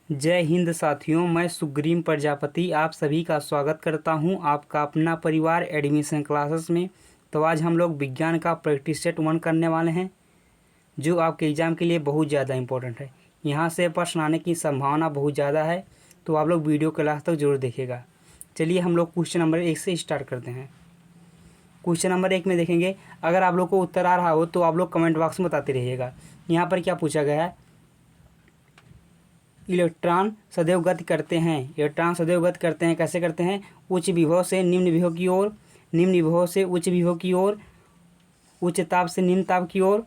जय हिंद साथियों, मैं सुग्रीम प्रजापति आप सभी का स्वागत करता हूं आपका अपना परिवार एडमिशन क्लासेस में। तो आज हम लोग विज्ञान का प्रैक्टिस सेट 1 करने वाले हैं, जो आपके एग्ज़ाम के लिए बहुत ज़्यादा इंपॉर्टेंट है। यहां से प्रश्न आने की संभावना बहुत ज़्यादा है, तो आप लोग वीडियो क्लास तक जरूर देखिएगा। चलिए हम लोग क्वेश्चन नंबर 1 से स्टार्ट करते हैं। क्वेश्चन नंबर 1 में देखेंगे, अगर आप लोग को उत्तर आ रहा हो तो आप लोग कमेंट बॉक्स में बताते रहिएगा। यहाँ पर क्या पूछा गया है, इलेक्ट्रॉन सदैव गति करते हैं। इलेक्ट्रॉन सदैव गति करते हैं, कैसे करते हैं? उच्च विभव से निम्न विभव की ओर, निम्न विभव से उच्च विभव की ओर, उच्च ताप से निम्न ताप की ओर,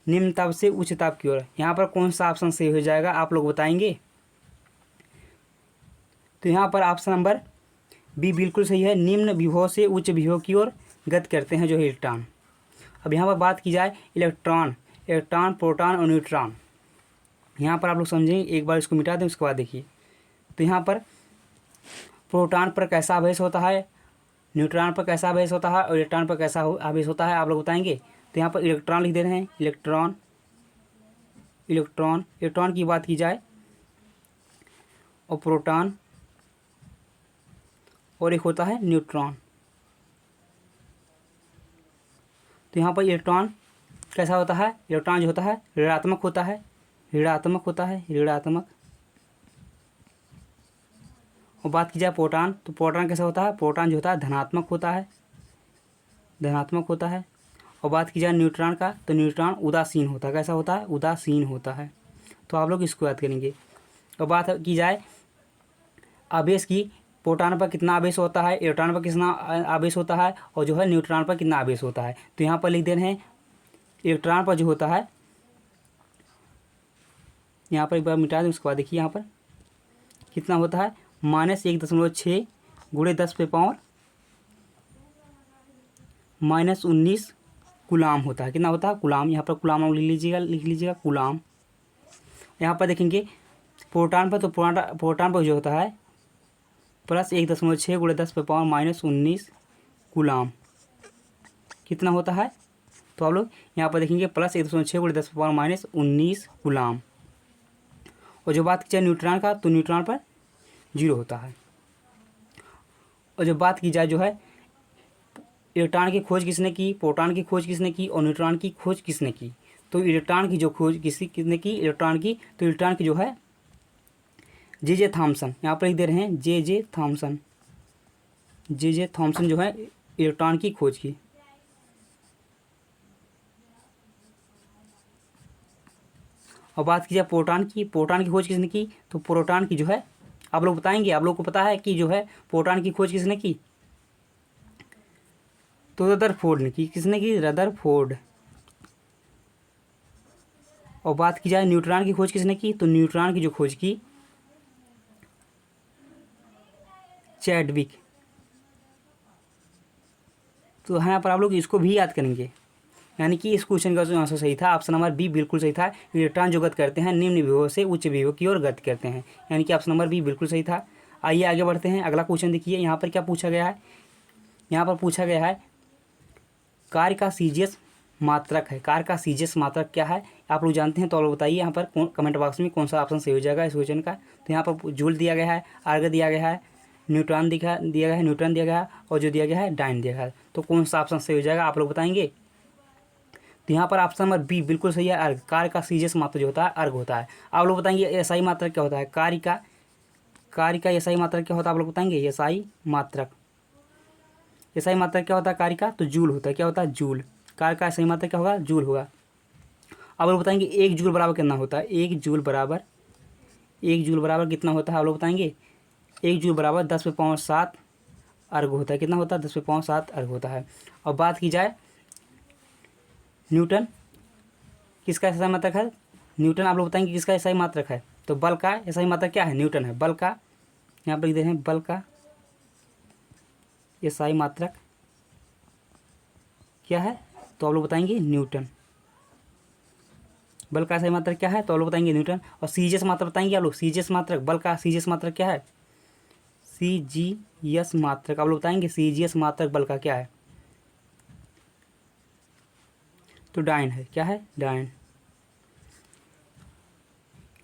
निम्न ताप से उच्च ताप की ओर। यहाँ पर कौन सा ऑप्शन सही हो जाएगा आप लोग बताएंगे? तो यहाँ पर ऑप्शन नंबर बी बिल्कुल सही है। निम्न विभव से उच्च विभव की ओर गति करते हैं जो इलेक्ट्रॉन। अब यहाँ पर बात की जाए इलेक्ट्रॉन, प्रोटॉन और न्यूट्रॉन। यहाँ पर आप लोग समझेंगे, एक बार इसको मिटा दें उसके बाद देखिए। तो यहाँ पर प्रोटॉन पर कैसा आवेश होता है, न्यूट्रॉन पर कैसा आवेश होता है और इलेक्ट्रॉन पर कैसा आवेश होता है आप लोग बताएंगे। तो यहाँ पर इलेक्ट्रॉन लिख दे रहे हैं, इलेक्ट्रॉन की बात की जाए, और प्रोटॉन, और एक होता है न्यूट्रॉन। तो यहाँ पर इलेक्ट्रॉन कैसा होता है, इलेक्ट्रॉन जो होता है ऋणात्मक होता है, ऋणात्मक। और बात की जाए प्रोटॉन, तो प्रोटॉन कैसा होता है, प्रोटॉन जो होता है धनात्मक होता है, और बात की जाए न्यूट्रॉन का, तो न्यूट्रॉन उदासीन होता है। कैसा होता है? उदासीन होता है। तो आप लोग इसको याद करेंगे। और बात की जाए आवेश की, प्रोटॉन पर कितना आवेश होता है, इलेक्ट्रॉन पर कितना आवेश होता है, और जो है न्यूट्रॉन पर कितना आवेश होता है। तो यहाँ पर लिख दे रहे हैं, इलेक्ट्रॉन पर जो होता है, यहाँ पर एक बार मिटा दें उसके बाद देखिए यहाँ पर कितना होता है, -1.6 × 10⁻⁻19 कूलाम होता है। कितना होता है? कूलाम। यहाँ पर कूलाम लिख लीजिएगा कूलाम। यहाँ पर देखेंगे प्रोटॉन पर, तो प्रोटॉन पर जो होता है +1.6 × 10⁻⁻19 कूलाम। कितना होता है? तो आप लोग यहाँ पर देखेंगे +1.6 × 10⁻⁻19 कूलाम। और जो बात की जाए न्यूट्रॉन का, तो न्यूट्रॉन पर 0 होता है। और जब बात की जाए जो है इलेक्ट्रॉन की खोज किसने की, प्रोटॉन की खोज किसने की, और न्यूट्रॉन की खोज किसने की, तो इलेक्ट्रॉन की जो खोज किसने की, इलेक्ट्रॉन की, तो इलेक्ट्रॉन की जो है जे थॉमसन। यहाँ पर लिख दे रहे हैं जे थॉमसन जो है इलेक्ट्रॉन की खोज की। और बात की जाए प्रोटॉन की खोज किसने की, तो प्रोटॉन की जो है आप लोग बताएंगे, आप लोग को पता है कि जो है प्रोटॉन की खोज किसने की, तो रदरफोर्ड ने की। किसने की? रदरफोर्ड। और बात की जाए न्यूट्रॉन की खोज किसने की, तो न्यूट्रॉन की जो खोज की चैडविक। तो यहाँ पर आप लोग इसको भी याद करेंगे, यानी कि इस क्वेश्चन का जो आंसर सही था ऑप्शन नंबर बी बिल्कुल सही था। इलेक्ट्रॉन जो गति करते हैं निम्न विभव से उच्च विभव की ओर गति करते हैं, यानी कि ऑप्शन नंबर बी बिल्कुल सही था। आइए आगे बढ़ते हैं। अगला क्वेश्चन देखिए, यहाँ पर क्या पूछा गया है, यहाँ पर पूछा गया है कार्य का सीजीएस मात्रक है। कार्य का सीजीएस मात्रक क्या है आप लोग जानते हैं? तो आप लोग बताइए यहाँ पर कमेंट बॉक्स में कौन सा ऑप्शन सही हो जाएगा इस क्वेश्चन का। तो यहाँ पर जूल दिया गया है, आर्ग दिया गया है, न्यूट्रॉन दिया गया है, और जो दिया गया है डाइन दिया गया है। तो कौन सा ऑप्शन सही हो जाएगा आप लोग बताएंगे? तो यहाँ पर ऑप्शन नंबर बी बिल्कुल सही है, अर्घ। कार्य का सीजीएस मात्रक जो होता है अर्घ होता है। आप लोग बताएंगे एसआई मात्रक क्या होता है, कार्य का एसआई मात्रक क्या होता है आप लोग बताएंगे? एसआई मात्रक क्या होता है कार्य का? तो जूल होता है। क्या होता है? जूल। कार्य का एसआई मात्रक क्या होगा? जूल होगा। आप लोग बताएंगे 1 जूल बराबर कितना होता है? 1 जूल बराबर कितना होता है आप लोग बताएंगे? 1 जूल बराबर 10⁻7 अर्घ होता है। कितना होता है? 10⁻7 अर्घ होता है। और बात की जाए न्यूटन किसका एसआई मात्रक है, न्यूटन आप लोग बताएंगे किसका एसआई मात्रक है? तो बल का एसआई मात्रक क्या है? न्यूटन है। बल का यहाँ पर लिख दे रहे हैं, बल का एसआई मात्रक क्या है? तो आप लोग बताएंगे न्यूटन। बल का एसआई मात्रक क्या है? तो आप लोग बताएंगे न्यूटन। और सीजीएस मात्रक बताएंगे आप लोग, सीजीएस मात्रक, बल का सीजीएस मात्रक क्या है? सीजीएस मात्रक आप लोग बताएंगे, सीजीएस मात्रक बल का क्या है? तो डाइन है। क्या है? डाइन।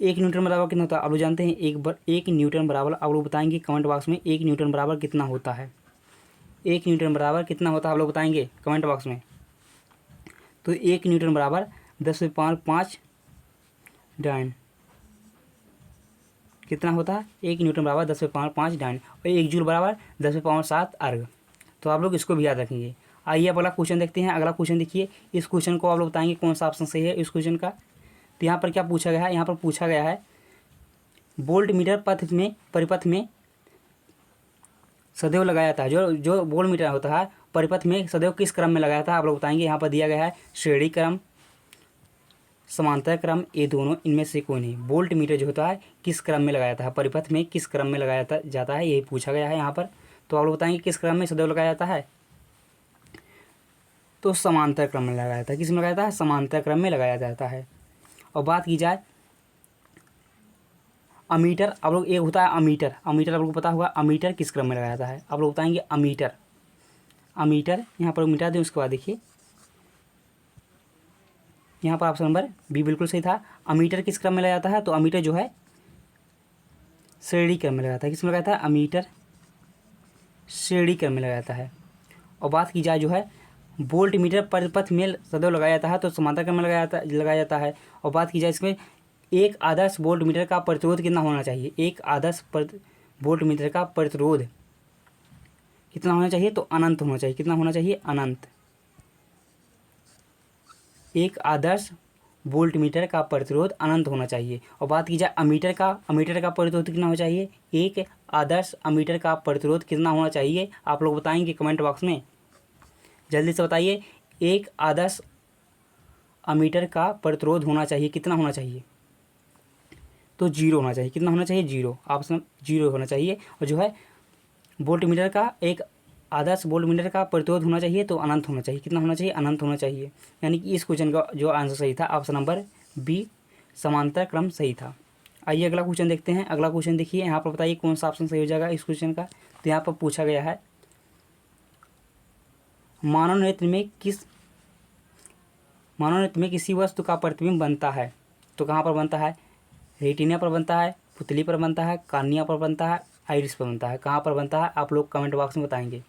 एक न्यूटन बराबर कितना होता है आप लोग जानते हैं। एक न्यूटन बराबर आप लोग बताएंगे कमेंट बॉक्स में, एक न्यूटन बराबर कितना होता है। एक न्यूटन बराबर कितना होता है आप लोग बताएंगे कमेंट बॉक्स में। तो एक न्यूटन बराबर 10⁵ डाइन कितना होता है। एक न्यूटन बराबर 10⁵ डाइन और एक जूल बराबर 10⁻7 अर्ग। तो आप लोग इसको भी याद रखेंगे। आइए अब अगला क्वेश्चन देखते हैं। अगला क्वेश्चन देखिए, इस क्वेश्चन को आप लोग बताएंगे कौन सा ऑप्शन सही है इस क्वेश्चन का। तो यहाँ पर क्या पूछा गया है, यहाँ पर पूछा गया है वोल्ट मीटर परिपथ में सदैव लगाया जाता है। जो वोल्ट मीटर होता है परिपथ में सदैव किस क्रम में लगाया जाता है आप लोग बताएंगे। यहाँ पर दिया गया है श्रेणी क्रम, समांतर क्रम, ये दोनों इनमें से कोई नहीं। वोल्ट मीटर जो होता है किस क्रम में लगाया जाता है, परिपथ में किस क्रम में लगाया जाता है, यही पूछा गया है यहाँ पर। तो आप लोग बताएंगे किस क्रम में सदैव लगाया जाता है। तो समांतर क्रम में लगाया जाता है। किस में लगाया जाता है, समांतर क्रम में लगाया जाता है। और बात की जाए अमीटर, आप लोग एक होता है अमीटर, अमीटर आप लोग को पता होगा अमीटर किस क्रम में लगाया जाता है। आप लोग बताएंगे अमीटर, अमीटर यहाँ पर मिटा दें। उसके बाद देखिए यहाँ पर ऑप्शन नंबर बी बिल्कुल सही था। अमीटर किस क्रम में लगाया जाता है, तो अमीटर जो है श्रेणी क्रम में लगाया जाता है। किस में लगाया जाता है, अमीटर श्रेणी क्रम में लगाया जाता है। और बात की जाए जो है वोल्ट मीटर परिपथ में सदैव लगाया जाता है, तो समांतर क्रम में लगाया जाता है। और बात की जाए इसमें एक आदर्श वोल्ट मीटर का प्रतिरोध कितना होना चाहिए। एक आदर्श वोल्ट मीटर का प्रतिरोध कितना होना चाहिए, तो अनंत होना चाहिए। कितना होना चाहिए, अनंत। एक आदर्श वोल्ट मीटर का प्रतिरोध अनंत होना चाहिए। और बात की जाए अमीटर का प्रतिरोध कितना होना चाहिए। एक आदर्श अमीटर का प्रतिरोध कितना होना चाहिए आप लोग बताएंगे कमेंट बॉक्स में, जल्दी से बताइए। एक आदर्श अमीटर का प्रतिरोध होना चाहिए कितना होना चाहिए, तो 0 होना चाहिए। कितना होना चाहिए, 0। ऑप्शन 0 होना चाहिए। और जो है वोल्ट मीटर का एक आदर्श वोल्ट मीटर का प्रतिरोध होना चाहिए तो अनंत होना चाहिए। कितना होना चाहिए, अनंत होना चाहिए। यानी कि इस क्वेश्चन का जो आंसर सही था ऑप्शन नंबर बी समांतर क्रम सही था। आइए अगला क्वेश्चन देखते हैं। अगला क्वेश्चन देखिए, यहाँ पर बताइए कौन सा ऑप्शन सही हो जाएगा इस क्वेश्चन का। तो यहाँ पर पूछा गया है मानव नेत्र में किसी वस्तु का प्रतिबिंब बनता है, तो कहाँ पर बनता है, रेटिना पर बनता है, पुतली पर बनता है, कार्निया पर बनता है, आइरिस पर बनता है। कहाँ पर बनता है आप लोग कमेंट बॉक्स में बताएंगे।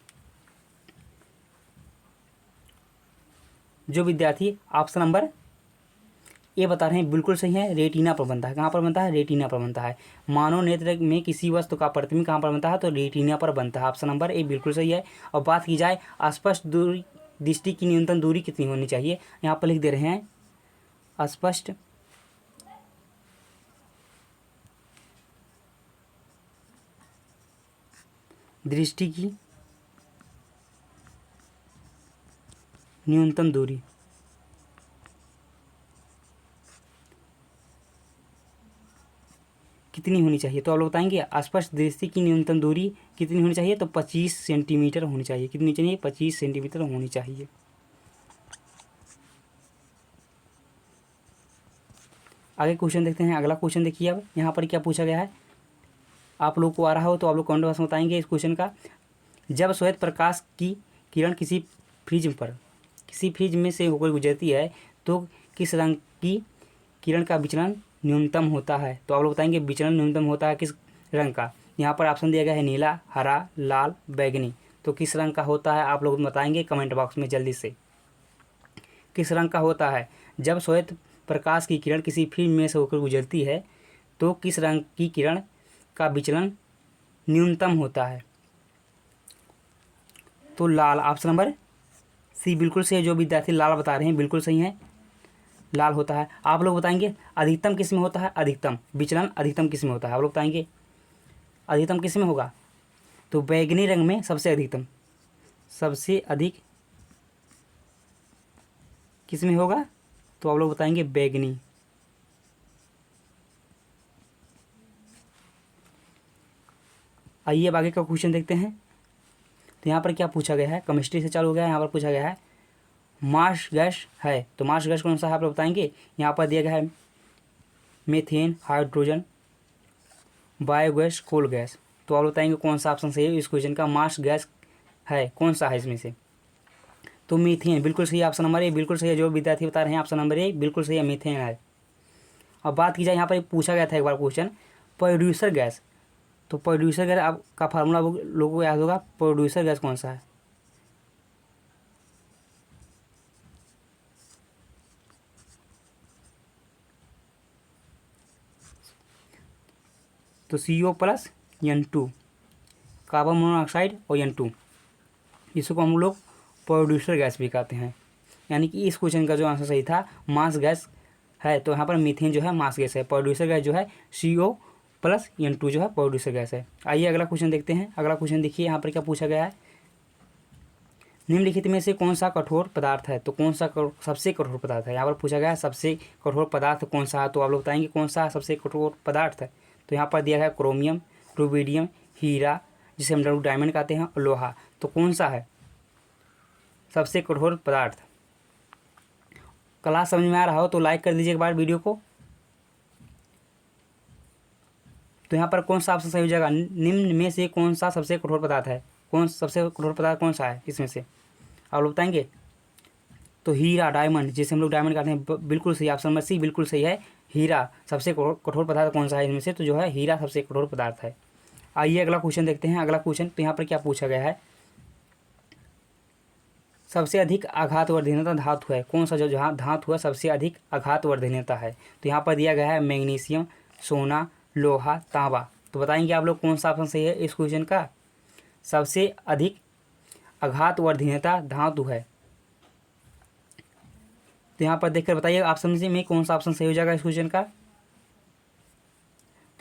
जो विद्यार्थी ऑप्शन नंबर ए बता रहे हैं बिल्कुल सही है, रेटिना पर बनता है। कहाँ पर बनता है, रेटिना पर बनता है। मानव नेत्र में किसी वस्तु का प्रतिबिंब कहाँ पर बनता है, तो रेटिना पर बनता है। ऑप्शन नंबर ए बिल्कुल सही है। और बात की जाए अस्पष्ट दृष्टि की न्यूनतम दूरी कितनी होनी चाहिए, यहाँ पर लिख दे रहे हैं अस्पष्ट दृष्टि की न्यूनतम दूरी कितनी होनी चाहिए, तो आप लोग बताएंगे अस्पष्ट दृष्टि की न्यूनतम दूरी कितनी होनी चाहिए, तो 25 सेंटीमीटर होनी चाहिए। कितनी चाहिए, 25 सेंटीमीटर होनी चाहिए। आगे क्वेश्चन देखते हैं। अगला क्वेश्चन देखिए, अब यहाँ पर क्या पूछा गया है, आप लोग को आ रहा हो तो आप लोग कमेंट बॉक्स में बताएंगे इस क्वेश्चन का। जब श्वेत प्रकाश की किरण किसी फ्रिज में से होकर गुजरती है तो किस रंग की किरण का विचलन न्यूनतम होता है, तो आप लोग बताएंगे विचलन न्यूनतम होता है किस रंग का। यहाँ पर ऑप्शन दिया गया है नीला, हरा, लाल, बैगनी। तो किस रंग का होता है आप लोग बताएंगे कमेंट बॉक्स में जल्दी से, किस रंग का होता है। जब श्वेत प्रकाश की किरण किसी फ्रिज में से होकर गुजरती है तो किस रंग की किरण का विचलन न्यूनतम होता है, तो लाल। ऑप्शन नंबर सी बिल्कुल सही है। जो विद्यार्थी लाल बता रहे हैं बिल्कुल सही है, लाल होता है। आप लोग बताएंगे अधिकतम किस में होता है, अधिकतम विचलन अधिकतम किस में होता है, आप लोग बताएंगे अधिकतम किस में होगा, तो बैगनी रंग में सबसे अधिकतम, सबसे अधिक किस में होगा, तो आप लोग बताएंगे बैगनी। आइए अब आगे का क्वेश्चन देखते हैं। तो यहाँ पर क्या पूछा गया है, केमिस्ट्री से चालू हो गया है। यहाँ पर पूछा गया है मार्स गैस है, तो मार्स गैस कौन सा है आप लोग बताएंगे। यहाँ पर दिया गया है methane, hydrogen, biogas, coal gas. तो आप लोग बताएंगे कौन सा ऑप्शन सही है इस क्वेश्चन का, मार्स गैस है कौन सा है इसमें से, तो मीथेन बिल्कुल सही है। ऑप्शन नंबर ए बिल्कुल सही है। जो विद्यार्थी बता रहे हैं ऑप्शन नंबर ए बिल्कुल सही है, मीथेन है। अब बात की जाए, यहाँ पर पूछा गया था एक बार क्वेश्चन, प्रोड्यूसर गैस। तो प्रोड्यूसर गैस आपका फार्मूला लोगों को याद होगा, प्रोड्यूसर गैस कौन सा है? तो CO+N2, कार्बन मोनोऑक्साइड और N2, इसको हम लोग प्रोड्यूसर गैस भी कहते हैं। यानी कि इस क्वेश्चन का जो आंसर सही था मास गैस है, तो यहाँ पर मीथेन जो है मास गैस है, प्रोड्यूसर गैस जो है CO+N2 जो है प्रोड्यूसर गैस है। आइए अगला क्वेश्चन देखते हैं। अगला क्वेश्चन देखिए, यहाँ पर क्या पूछा गया है, निम्नलिखित में से कौन सा कठोर पदार्थ है? तो कौन सा सबसे कठोर पदार्थ है? यहाँ पर पूछा गया है सबसे कठोर पदार्थ कौन सा है, तो आप लोग बताएंगे कौन सा सबसे कठोर पदार्थ है। तो यहाँ पर दिया है क्रोमियम, रुबिडियम, हीरा, जिसे हम लोग डायमंड कहते हैं, और लोहा। तो कौन सा है सबसे कठोर पदार्थ? क्लास समझ में आ रहा हो तो लाइक कर दीजिए एक बार वीडियो को। तो यहाँ पर कौन सा ऑप्शन सही हो जाएगा, निम्न में से कौन सा सबसे कठोर पदार्थ है? कौन सबसे कठोर पदार्थ कौन सा है इसमें से, आप लोग बताएंगे? तो हीरा, डायमंड, जिसे हम लोग डायमंड कहते हैं, बिल्कुल सही, ऑप्शन नंबर सी बिल्कुल सही है। हीरा सबसे कठोर पदार्थ कौन सा है इनमें से, तो जो है हीरा सबसे कठोर पदार्थ है। आइए अगला क्वेश्चन देखते हैं। अगला क्वेश्चन, तो यहाँ पर क्या पूछा गया है, सबसे अधिक आघातवर्धनीयता धातु है कौन सा? जो जहाँ धातु है सबसे अधिक आघातवर्धनीयता है, तो यहाँ पर दिया गया है मैग्नीशियम, सोना, लोहा, तांबा। तो बताएंगे आप लोग कौन सा ऑप्शन सही है इस क्वेश्चन का? सबसे अधिक आघातवर्धनीयता धातु है, तो यहाँ पर देखकर बताइए ऑप्शन में कौन सा ऑप्शन सही हो जाएगा इस क्वेश्चन का। तो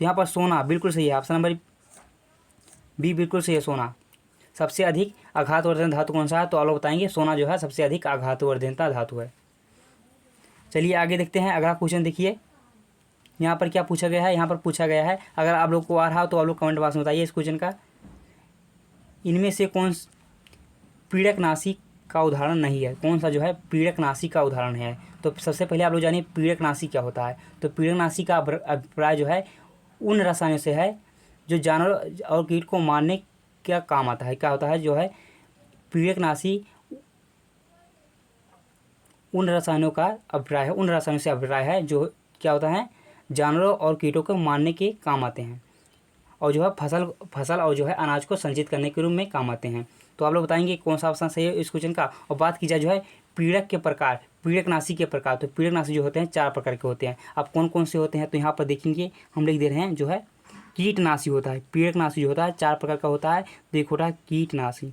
यहाँ पर सोना बिल्कुल सही है, ऑप्शन नंबर बी बिल्कुल सही है, सोना सबसे अधिक आघातवर्धन धातु कौन सा है, तो आप लोग बताएंगे सोना जो है सबसे अधिक आघातवर्धनता धातु है। चलिए आगे देखते हैं। अगला क्वेश्चन देखिए, यहाँ पर क्या पूछा गया है, यहाँ पर पूछा गया है, अगर आप लोग को आ रहा हो तो आप लोग कमेंट बॉक्स में बताइए इस क्वेश्चन का, इनमें से कौन पीड़कनाशी का उदाहरण नहीं है? कौन सा जो है पीड़कनाशी का उदाहरण है? तो सबसे पहले आप लोग जानिए पीड़कनाशी क्या होता है। तो पीड़कनाशी का अभिप्राय जो है उन रसायनों से है जो जानवर और कीट को मारने का काम आता है। क्या होता है जो है पीड़कनाशी उन रसायनों का अभिप्राय है, उन रसायनों से अभिप्राय है जो क्या होता है जानवरों और कीटों को मारने के काम आते हैं, और जो है फसल और जो है अनाज को संचित करने के रूप में काम आते हैं। तो आप लोग बताएंगे कौन सा ऑप्शन सही है इस क्वेश्चन का। और बात की जाए जो है पीड़क के प्रकार, पीड़कनाशी के प्रकार, तो पीड़कनाशी जो होते हैं 4 प्रकार के होते हैं। अब कौन कौन से होते हैं, तो यहाँ पर देखेंगे हम लिख दे रहे हैं, जो है कीटनाशी होता है। पीड़कनाशी जो होता है 4 प्रकार का होता है। तो एक होता है कीटनाशी,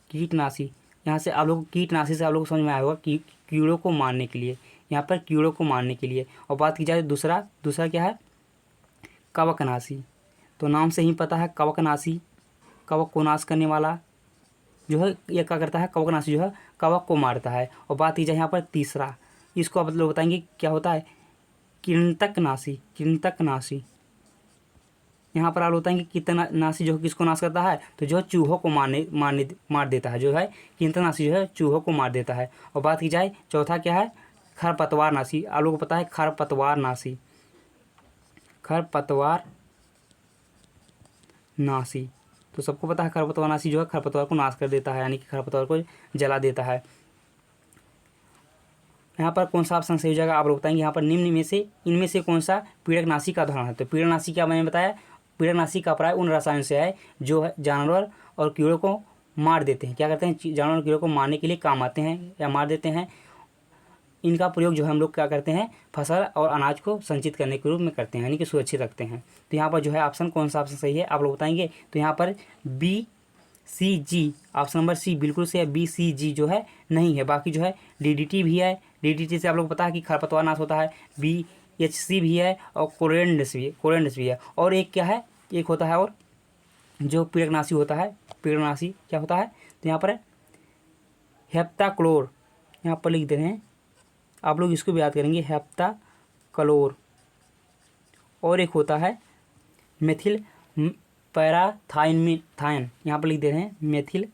कीटनाशी यहाँ से आप लोग कीटनाशी से आप लोग समझ में आया होगा कि कीड़ों को मारने के लिए, यहाँ पर कीड़ों को मारने के लिए। और बात की जाए दूसरा क्या है कवकनाशी, तो नाम से ही पता है कवकनाशी, कवक को नाश करने वाला जो है ये क्या करता है, कवकनाशी जो है कवक को मारता है। और बात की जाए यहाँ पर तीसरा, इसको आप लोग बताएंगे क्या होता है, कृंतकनाशी, कृंतकनाशी। यहाँ पर आप बताएंगे कीटनाशी जो किसको नाश करता है, तो जो चूहों को मार देता है, जो है कीटनाशी जो है चूहों को मार देता है। और बात की जाए चौथा क्या है खरपतवारनाशी, आप लोगों को पता है खरपतवारनाशी, खरपतवारनाशी तो सबको पता है खरपतवारनाशी जो है खरपतवार को नाश कर देता है, यानी कि खरपतवार को जला देता है। यहाँ पर कौन सा ऑप्शन सही हो जाएगा आप लोग बताएंगे। यहाँ पर निम्न में से इनमें से कौन सा पीड़कनाशी का उदाहरण है, तो पीड़कनाशी क्या मैंने बताया, पीड़कनाशी का प्राय उन रसायन से है जो है जानवर और कीड़ों को मार देते हैं। क्या करते हैं, जानवर और कीड़ों को मारने के लिए काम आते हैं या मार देते हैं। इनका प्रयोग जो है हम लोग क्या करते हैं फसल और अनाज को संचित करने के रूप में करते हैं, यानी कि सुरक्षित रखते हैं। तो यहाँ पर जो है ऑप्शन कौन सा ऑप्शन सही है आप लोग बताएंगे। तो यहाँ पर BCG, ऑप्शन नंबर सी बिल्कुल से है, BCG जो है नहीं है। बाकी जो है DDT भी है, DDT से आप लोग पता है कि खरपतवार नाश होता है। BHC भी है और कोरेंडस भी है। और एक क्या है, एक होता है और जो पीड़कनाशी होता है, पीड़कनाशी क्या होता है, तो यहाँ पर हेप्ताक्लोर, यहाँ पर लिख दे रहे हैं आप लोग, इसको भी याद करेंगे हेप्ताक्लोर। और एक होता है मेथिल पैराथाइन, यहाँ पर लिख दे रहे हैं मेथिल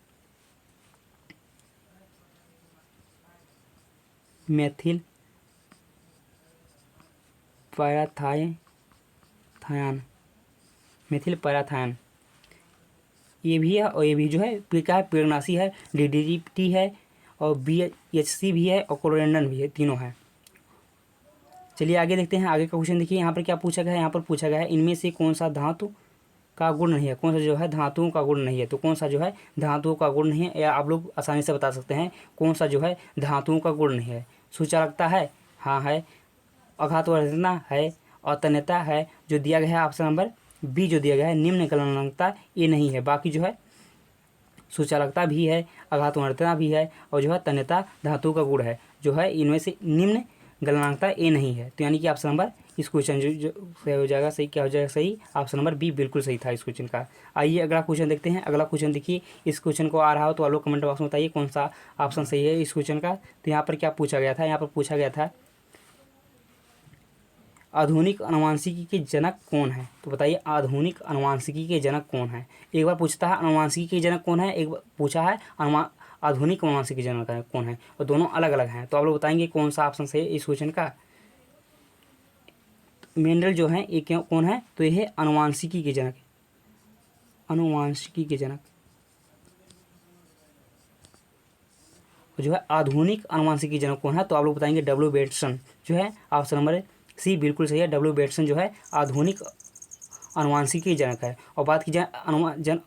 पैराथाइन, ये भी है और ये भी जो है क्या है पीड़कनाशी है। DDT है और BHC भी है और कोरोंडन भी है, तीनों है। चलिए आगे देखते हैं। आगे का क्वेश्चन देखिए, यहाँ पर क्या पूछा गया है। यहाँ पर पूछा गया है इनमें से कौन सा धातु का गुण नहीं है, कौन सा जो है धातुओं का गुण नहीं है। तो कौन सा जो है धातुओं का गुण नहीं है, या आप लोग आसानी से बता सकते हैं कौन सा जो है धातुओं का गुण नहीं है। सुचालकता है, हाँ है। आघातवर्धनता है और तन्यता है। जो दिया गया है ऑप्शन नंबर बी जो दिया गया है निम्न गलनांकता, ये नहीं है। बाकी जो है सुचालकता भी है, आघातवर्धनता भी है और जो है तन्यता धातु का गुण है। जो है इनमें से निम्न गलनांकता ए नहीं है। तो यानी कि ऑप्शन नंबर इस क्वेश्चन जो सही हो जाएगा, सही क्या हो जाएगा, सही ऑप्शन नंबर बी बिल्कुल सही था इस क्वेश्चन का। आइए अगला क्वेश्चन देखते हैं। अगला क्वेश्चन देखिए, इस क्वेश्चन को आ रहा हो तो आप लोग कमेंट बॉक्स में बताइए कौन सा ऑप्शन सही है इस क्वेश्चन का। तो यहाँ पर क्या पूछा गया था, यहाँ पर पूछा गया था आधुनिक आनुवंशिकी के जनक कौन है। तो बताइए आधुनिक आनुवंशिकी के जनक कौन है। एक बार पूछता है आनुवंशिकी के जनक कौन है, एक बार पूछा है आधुनिक आनुवंशिकी के जनक कौन है, और दोनों अलग अलग हैं। तो आप लोग बताएंगे कौन सा ऑप्शन सही है इस क्वेश्चन का। मेंडल जो है ये क्यों कौन है, तो ये है आनुवंशिकी के जनक, आनुवंशिकी के जनक। जो है आधुनिक आनुवंशिकी के जनक कौन है, तो आप लोग बताएंगे डब्ल्यू बेटसन जो है ऑप्शन नंबर सी बिल्कुल सही है। डब्ल्यू बेटसन जो है आधुनिक आनुवंशिकी जनक है। और बात की जाए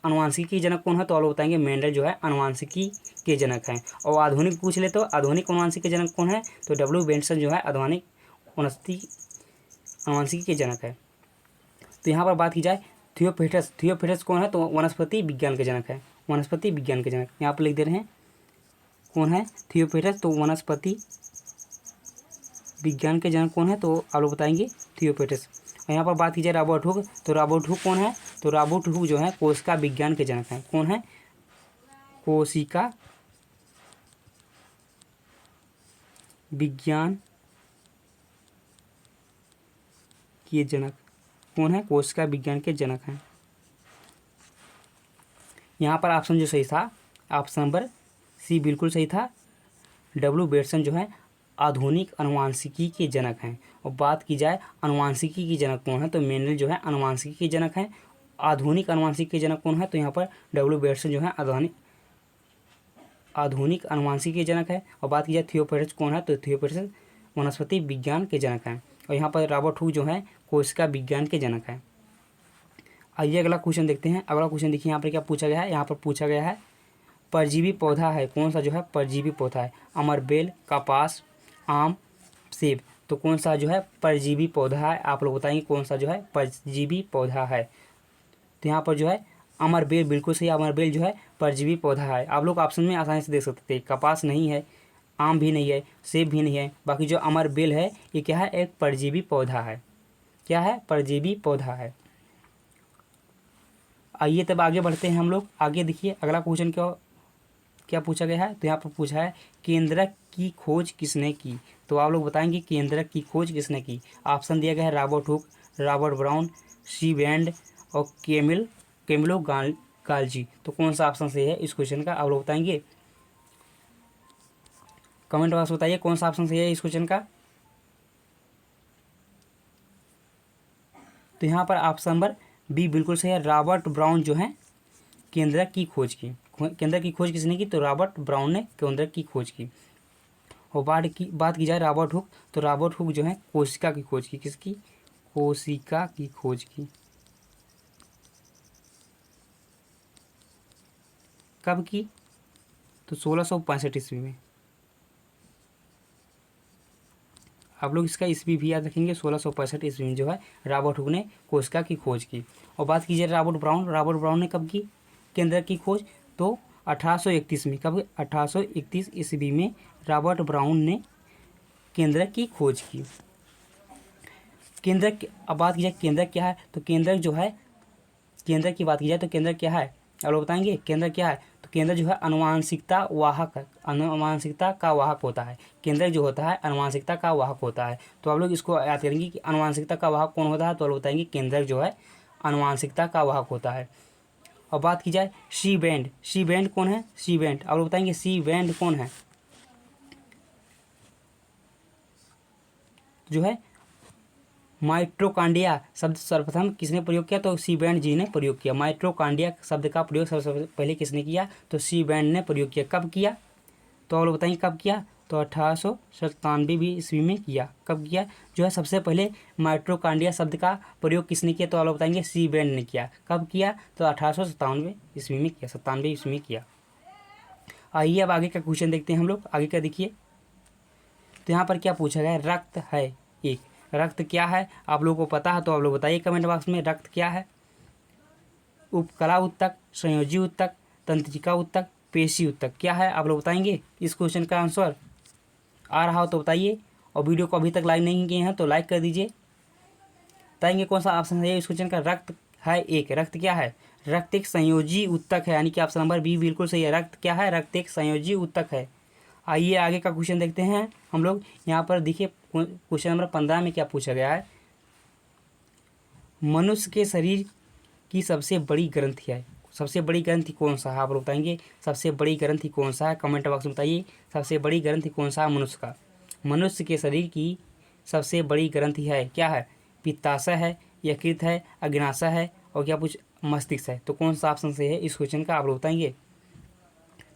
आनुवंशिकी जनक कौन है, तो आप लोग बताएंगे मेंडल जो है आनुवंशिकी के जनक हैं। और आधुनिक पूछ ले तो आधुनिक आनुवंशिकी के जनक कौन है, तो डब्ल्यू बेटसन जो है आधुनिक आनुवंशिकी के जनक है। तो यहाँ पर बात की जाए थियोपेटस, थियोपेटस कौन है, तो वनस्पति विज्ञान के जनक है, वनस्पति विज्ञान के जनक। यहाँ पर लिख दे रहे हैं कौन है थियोपेटस, तो वनस्पति विज्ञान के जनक कौन है, तो आप लोग बताएंगे थियोपेटस। और यहाँ पर बात की जाए रॉबर्ट हुक, तो रॉबर्ट हुक कौन है, तो रॉबर्ट हुक जो है कोशिका विज्ञान के जनक हैं। कौन है, कोशिका विज्ञान के जनक कौन है, कोशिका विज्ञान के जनक हैं। यहाँ पर ऑप्शन जो सही था ऑप्शन नंबर सी बिल्कुल सही था। डब्ल्यू बेटसन जो है आधुनिक आनुवंशिकी के जनक हैं। और बात की जाए आनुवंशिकी के जनक कौन है, तो मेंडल जो है आनुवंशिकी के जनक हैं। आधुनिक आनुवंशिकी के जनक कौन है, तो यहाँ पर डब्ल्यू बेटसन जो है आधुनिक आनुवंशिकी के जनक है। और बात की जाए थियोपेटस कौन है, तो थियोपेटस वनस्पति विज्ञान के जनक हैं। और यहाँ पर रॉबर्ट हुक जो है कोशिका विज्ञान के जनक हैं। आइए अगला क्वेश्चन देखते हैं। अगला क्वेश्चन देखिए यहाँ पर क्या पूछा गया है। यहाँ पर पूछा गया है परजीवी पौधा है, कौन सा जो है परजीवी पौधा है। अमरबेल, कपास, आम, सेब। तो कौन सा जो है परजीवी पौधा है, आप लोग बताएंगे कौन सा जो है परजीवी पौधा है। तो यहाँ पर जो है अमरबेल बिल्कुल सही, अमरबेल जो है परजीवी पौधा है। आप लोग ऑप्शन में आसानी से देख सकते थे, कपास नहीं है, आम भी नहीं है, सेब भी नहीं है। बाकी जो अमरबेल है ये क्या है, एक परजीवी पौधा है। क्या है, परजीवी पौधा है। आइए तब आगे बढ़ते हैं हम लोग। आगे देखिए अगला क्वेश्चन क्या पूछा गया है। तो यहाँ पर पूछा है केंद्रक की खोज किसने की। तो आप लोग बताएंगे केंद्रक की खोज किसने की। ऑप्शन दिया गया है रॉबर्ट हुक, रॉबर्ट ब्राउन, शीबैंड और कैमिलो गाल्जी। तो कौन सा ऑप्शन सही है इस क्वेश्चन का, आप लोग बताएंगे कमेंट बॉक्स बताइए कौन सा ऑप्शन सही है इस क्वेश्चन का। तो यहाँ पर ऑप्शन नंबर बी बिल्कुल सही है। रॉबर्ट ब्राउन जो है केंद्रक की खोज की। केंद्रक की खोज किसने की, तो रॉबर्ट ब्राउन ने केंद्रक की खोज की। और बात की जाए रॉबर्ट हुक, तो रॉबर्ट हुक जो है कोशिका की खोज की। किसकी, कोशिका की खोज की। कब की, तो 1665 ईस्वी में। आप लोग इसका ईस्वी भी याद रखेंगे, 1665 ईस्वी में जो है रॉबर्ट हुक ने कोशिका की खोज की। और बात कीजिए रॉबर्ट ब्राउन ने कब की केंद्रक की खोज, तो 1831 में। कब, 1831 ईस्वी में रॉबर्ट ब्राउन ने केंद्रक की खोज की। केंद्रक, अब बात की जाए केंद्रक क्या है, तो केंद्रक जो है, केंद्रक की बात की जाए तो केंद्रक क्या है, आप लोग बताएंगे केंद्रक क्या है। तो केंद्रक जो है आनुवंशिकता वाहक, आनुवंशिकता का वाहक होता है। केंद्रक जो होता है आनुवंशिकता का वाहक होता है। तो आप लोग इसको याद करेंगे कि आनुवंशिकता का वाहक कौन होता है, तो आप लोग बताएंगे केंद्रक जो है आनुवंशिकता का वाहक होता है। और बात की जाए शीबैंड कौन है, शीबैंड आप लोग बताएंगे शीबैंड कौन है, जो है माइट्रोकांडिया शब्द सर्वप्रथम किसने प्रयोग किया, तो शीबैंड जी ने प्रयोग किया। माइट्रोकांडिया शब्द का प्रयोग सबसे पहले किसने किया, तो शीबैंड ने प्रयोग किया। कब किया, तो आप लोग बताएंगे कब किया, तो 1897 ईस्वी में किया। कब किया? जो है सबसे पहले माइटोकॉन्ड्रिया शब्द का प्रयोग किसने किया? तो आप लोग बताएंगे सी ब्रेन ने किया। कब किया? तो 1897 ईस्वी में किया, 97 ईस्वी में किया। आइए अब आगे का क्वेश्चन देखते हैं हम लोग। आगे का देखिए, तो यहाँ पर क्या पूछा गया है? रक्त है एक। रक्त क्या है? आप लोगों को पता है तो आप लोग बताइए कमेंट बॉक्स में, रक्त क्या है? उपकला ऊतक, संयोजी ऊतक, तंत्रिका ऊतक, पेशी ऊतक, क्या है? आप लोग बताएंगे इस क्वेश्चन का आंसर। आ रहा हो तो बताइए, और वीडियो को अभी तक लाइक नहीं किए हैं तो लाइक कर दीजिए। बताएंगे कौन सा ऑप्शन है इस क्वेश्चन का? रक्त है एक। रक्त क्या है? रक्त एक संयोजी ऊतक है, यानी कि ऑप्शन नंबर बी बिल्कुल सही है। रक्त क्या है? रक्त एक संयोजी ऊतक है। आइए आगे का क्वेश्चन देखते हैं हम लोग। यहाँ पर देखिए क्वेश्चन नंबर 15 में क्या पूछा गया है? मनुष्य के शरीर की सबसे बड़ी ग्रंथि है, सबसे बड़ी ग्रंथि कौन सा है? आप लोग बताएंगे सबसे बड़ी ग्रंथि कौन सा है? कमेंट बॉक्स में बताइए सबसे बड़ी ग्रंथि कौन सा है मनुष्य का। मनुष्य के शरीर की सबसे बड़ी ग्रंथि है, क्या है? पित्ताशय है, यकृत है, अग्नाशय है, और क्या कुछ मस्तिष्क है। तो कौन सा ऑप्शन सही है इस क्वेश्चन का? आप लोग बताएंगे।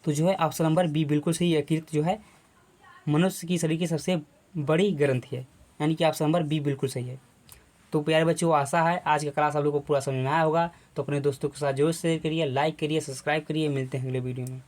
तो जो है ऑप्शन नंबर बी बिल्कुल सही, यकृत जो है मनुष्य की शरीर की सबसे बड़ी ग्रंथि है, यानी कि ऑप्शन नंबर बी बिल्कुल सही है। तो प्यारे बच्चों, आशा है आज का क्लास आप लोगों को पूरा समझ में आया होगा। तो अपने दोस्तों के साथ जरूर शेयर करिए, लाइक करिए, सब्सक्राइब करिए। मिलते हैं अगले वीडियो में।